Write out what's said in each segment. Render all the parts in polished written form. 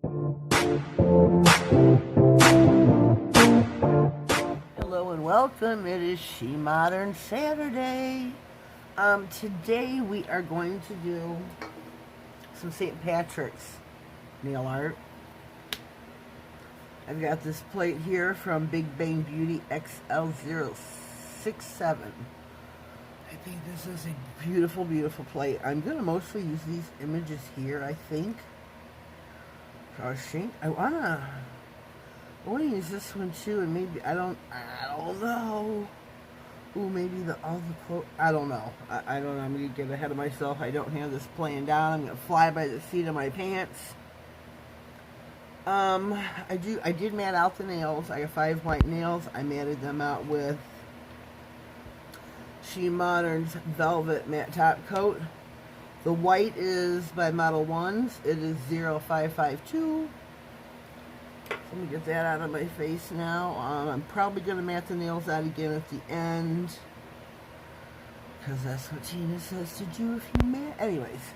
Hello and welcome. It is SheModern Saturday. Today we are going to do some St. Patrick's nail art. I've got this plate here from Big Bang Beauty XL067. I think this is a beautiful, beautiful plate. I'm going to mostly use these images here, I think. I want to use this one too, and maybe, I don't know. Ooh, maybe all the quote, I don't know. I don't know, I'm going to get ahead of myself. I don't have this planned out. I'm going to fly by the seat of my pants. I did matte out the nails. I got 5 white nails. I matted them out with SheModern's Velvet Matte Top Coat. The white is by Modelones. It is 0552. So let me get that out of my face now. I'm probably going to matte the nails out again at the end, because that's what Tina says to do if you matte. Anyways,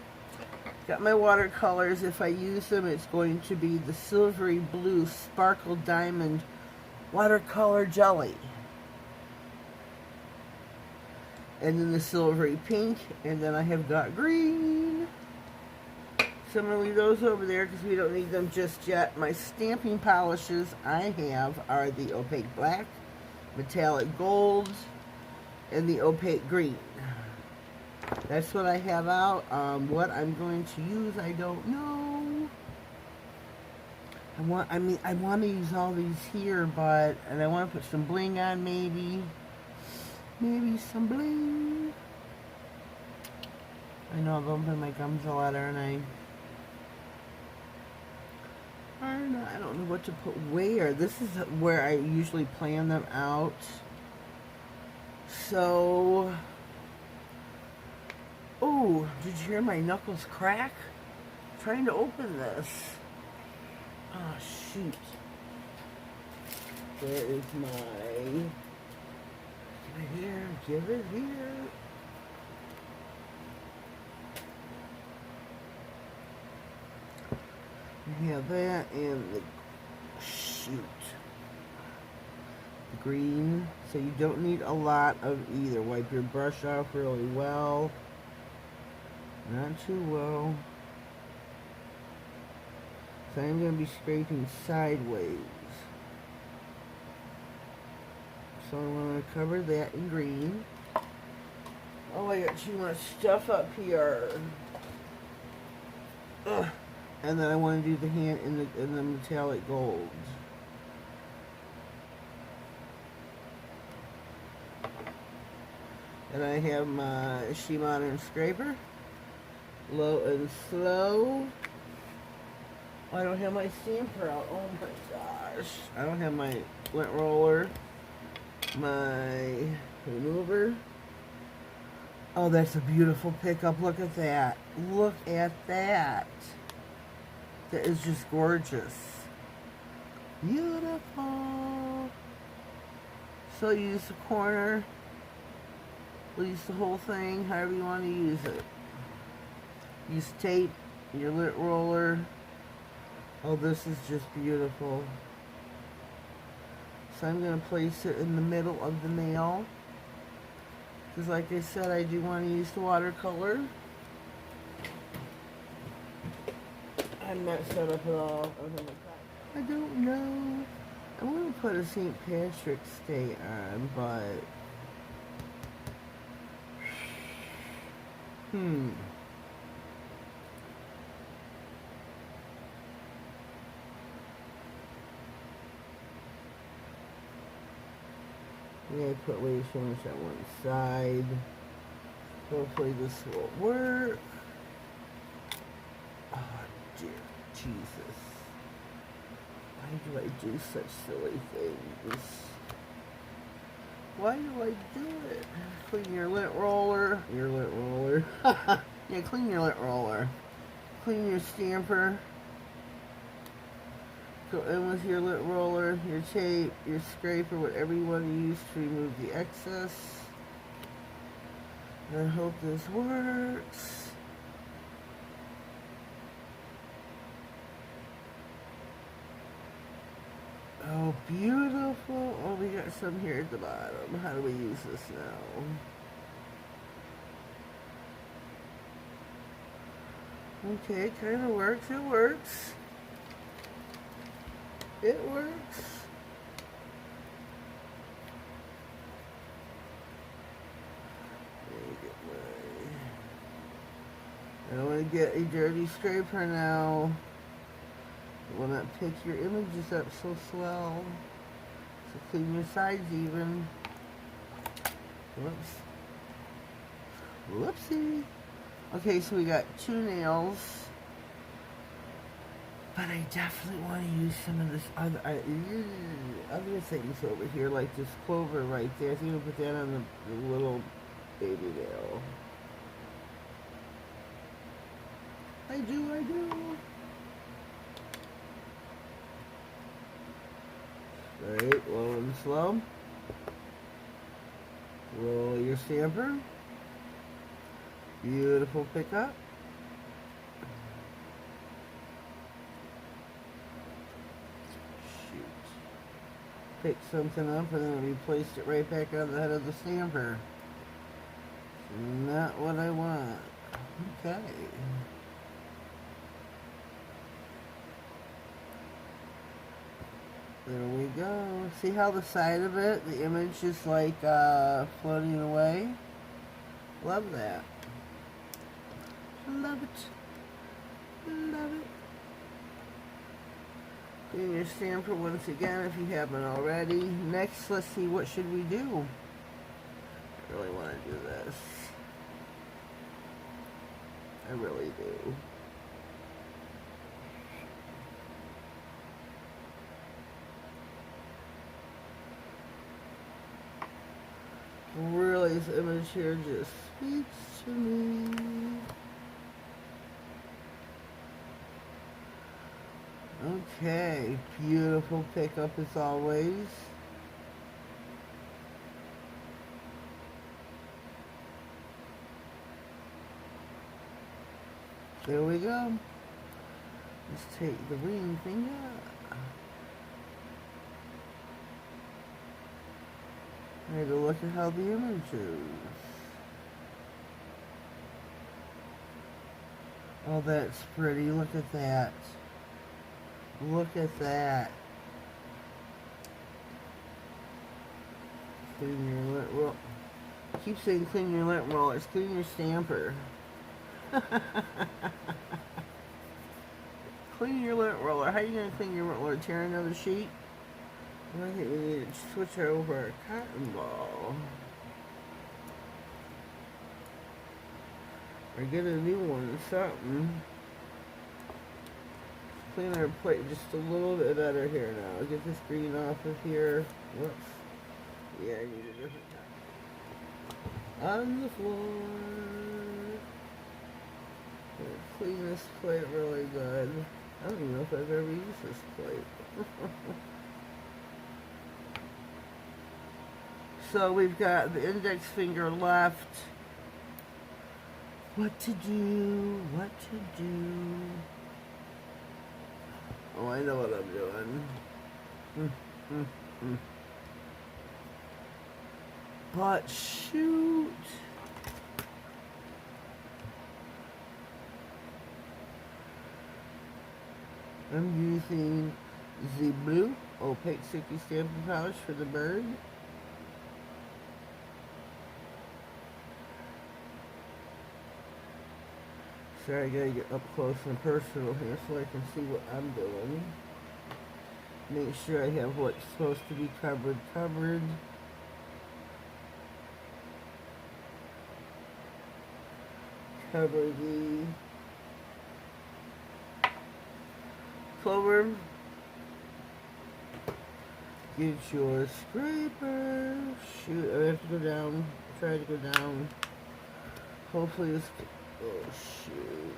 got my watercolors. If I use them, it's going to be the Silvery Blue Sparkle Diamond Watercolor Jelly. And then the Silvery Pink. And then I have got green. So I'm going to leave those over there because we don't need them just yet. My stamping polishes I have are the Opaque Black, Metallic Gold, and the Opaque Green. That's what I have out. What I'm going to use, I don't know. I want to use all these here, and I want to put some bling on, maybe some bling. I know I'm bumping my gums a lot, aren't I? I don't know what to put where. This is where I usually plan them out. So, oh, did you hear my knuckles crack? I'm trying to open this. Oh, shoot. There is my... Give it here. We have that and the the green. So you don't need a lot of either. Wipe your brush off really well. Not too well. So I'm going to be scraping sideways. So I'm going to cover that in green. Oh, I got too much stuff up here. Ugh. And then I want to do the hand in the metallic gold. And I have my SheModern scraper. Low and slow. Oh, I don't have my stamper out. Oh my gosh. I don't have my lint roller. My remover. Oh, that's a beautiful pickup. Look at that. Look at that. That is just gorgeous. Beautiful. So use the corner. We'll use the whole thing, however you want to use it. Use tape, your lint roller. Oh, this is just beautiful. So I'm going to place it in the middle of the nail. Because like I said, I do want to use the watercolor. I'm not set up at all. I don't know. I want to put a St. Patrick's Day on, but... Yeah, I put way too much on one side. Hopefully this will work. Oh dear Jesus. Why do I do such silly things? Why do I do it? Clean your lint roller. Your lint roller. Yeah, clean your lint roller. Clean your stamper. Go in with your lint roller, your tape, your scraper, whatever you want to use to remove the excess. I hope this works. got some here at the bottom. How do we use this now? Okay, kind of works. It works. It works. I don't want to get a dirty scraper now. You want to pick your images up so swell. So clean your sides even. Whoops. Whoopsie. Okay, so we got 2 nails. But I definitely want to use some of this other things over here, like this clover right there. I think I'll put that on the little baby nail. I do. Right, low and slow. Roll your stamper. Beautiful pickup. Shoot. Pick something up and then we placed it right back on the head of the stamper. Not what I want. Okay. There we go. See how the side of it, the image is like floating away? Love that. Love it. Love it. Clean your stamper once again if you haven't already. Next, let's see, what should we do? I really want to do this. I really do. Really, this image here just speaks to me. Okay, beautiful pickup as always. There we go. Let's take the ring finger. Take a look at how the image is. Oh, that's pretty. Look at that. Look at that. Clean your lint roll. I keep saying clean your lint rollers. Clean your stamper. Clean your lint roller. How are you going to clean your lint roller? Tear another sheet? I think we need to switch over our cotton ball. Or get a new one or something. Clean our plate just a little bit better here now. Get this green off of here. Whoops. Yeah, I need a different kind. On the floor. Clean this plate really good. I don't even know if I've ever used this plate. So we've got the index finger left. What to do? What to do? Oh, I know what I'm doing. But shoot. I'm using the blue opaque sticky stamping polish for the bird. Sorry, I gotta get up close and personal here so I can see what I'm doing. Make sure I have what's supposed to be covered. Cover the clover. Get your scraper. Shoot, I have to go down. Try to go down. Hopefully this. Oh shoot.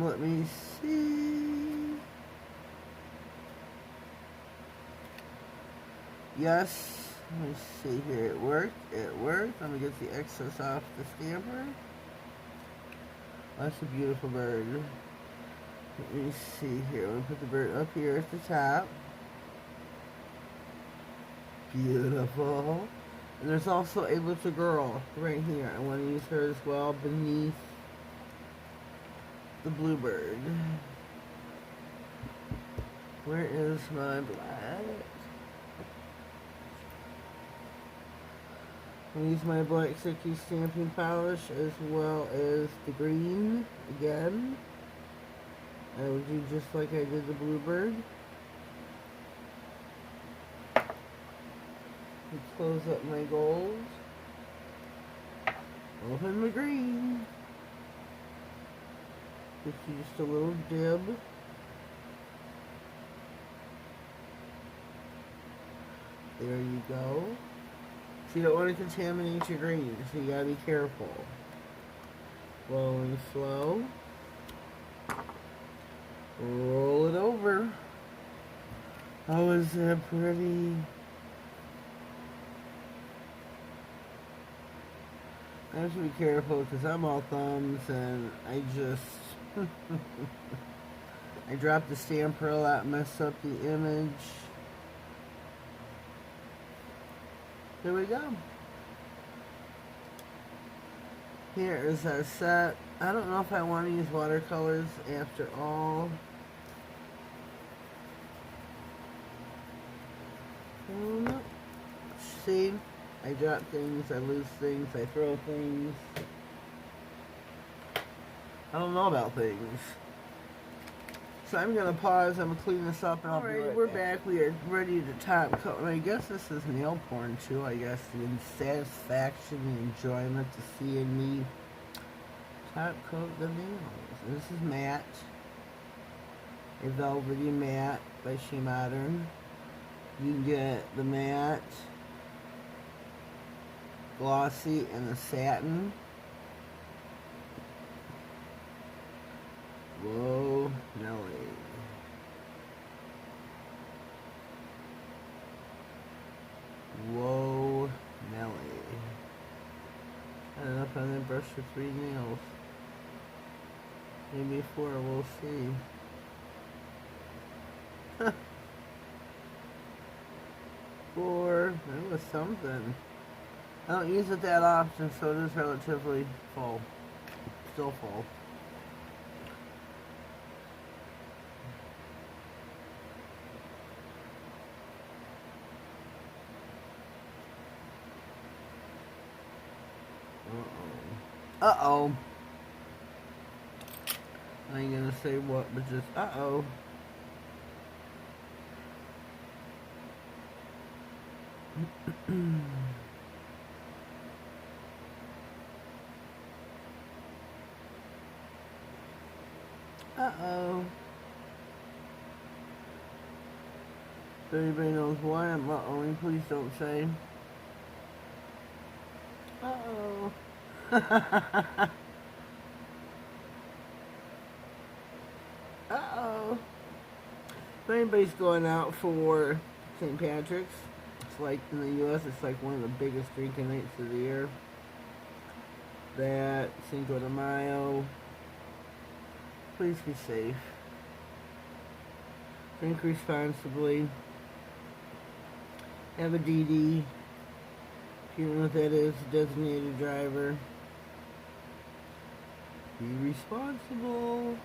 Let me see. Yes. Let me see here. It worked. It worked. Let me get the excess off the stamper. That's a beautiful bird. Let me see here. I'm going to put the bird up here at the top. Beautiful. And there's also a little girl right here. I want to use her as well beneath the bluebird. Where is my black? I'm going to use my black sticky stamping polish as well as the green again. I will do just like I did the bluebird. Close up my gold. Open the green. Just a little dib. There you go. So you don't want to contaminate your green, so you gotta be careful. Rolling slow. Roll it over. Oh, is that pretty? I have to be careful because I'm all thumbs and I just I dropped the stamper a lot, messed up the image. There we go. Here is our set. I don't know if I want to use watercolors after all. See? I drop things, I lose things, I throw things. I don't know about things. So I'm going to pause, I'm going to clean this up, and I'll be right back. We're back. We are ready to top coat. And I guess this is nail porn too, I guess. The satisfaction, the enjoyment to seeing me top coat the nails. This is matte. A velvety matte by SheModern. You can get the matte, glossy, and the satin. Whoa, Nelly. Whoa, Nelly. I don't know if I'm gonna brush for 3 nails. Maybe 4, we'll see. Huh. 4, that was something. I don't use it that often, so it is relatively full. Still full. Uh-oh. I ain't gonna say what, but just uh-oh. Uh-oh. If anybody knows why I'm uh-ohing, please don't say. Uh-oh. Uh-oh. If anybody's going out for St. Patrick's, it's like in the U.S., it's like one of the biggest drinking nights of the year. That, Cinco de Mayo. Please be safe. Drink responsibly. Have a DD. If you don't know what that is, designated driver. Be responsible.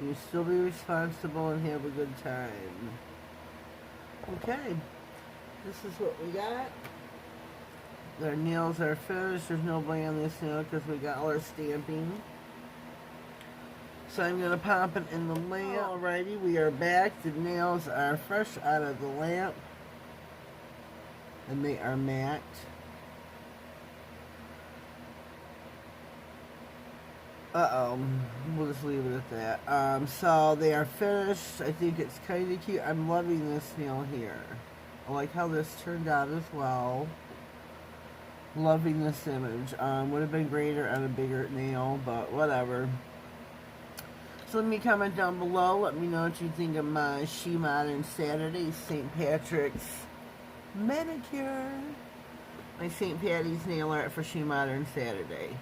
You still be responsible and have a good time. Okay. This is what we got. Our nails are finished. There's no bling on this nail because we got all our stamping. So I'm going to pop it in the lamp. Alrighty, we are back. The nails are fresh out of the lamp. And they are matte. Uh-oh. We'll just leave it at that. So they are finished. I think it's kind of cute. I'm loving this nail here. I like how this turned out as well. Loving this image. Would have been greater on a bigger nail, but whatever. So let me comment down below. Let me know what you think of my SheModern Saturday St. Patrick's manicure. My St. Patty's nail art for SheModern Saturday.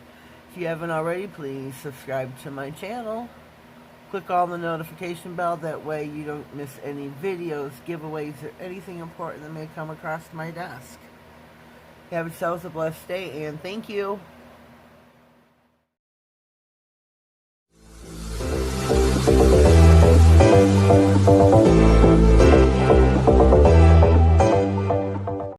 If you haven't already, please subscribe to my channel. Click on the notification bell, that way you don't miss any videos, giveaways, or anything important that may come across my desk. Have yourselves a blessed day, and thank you.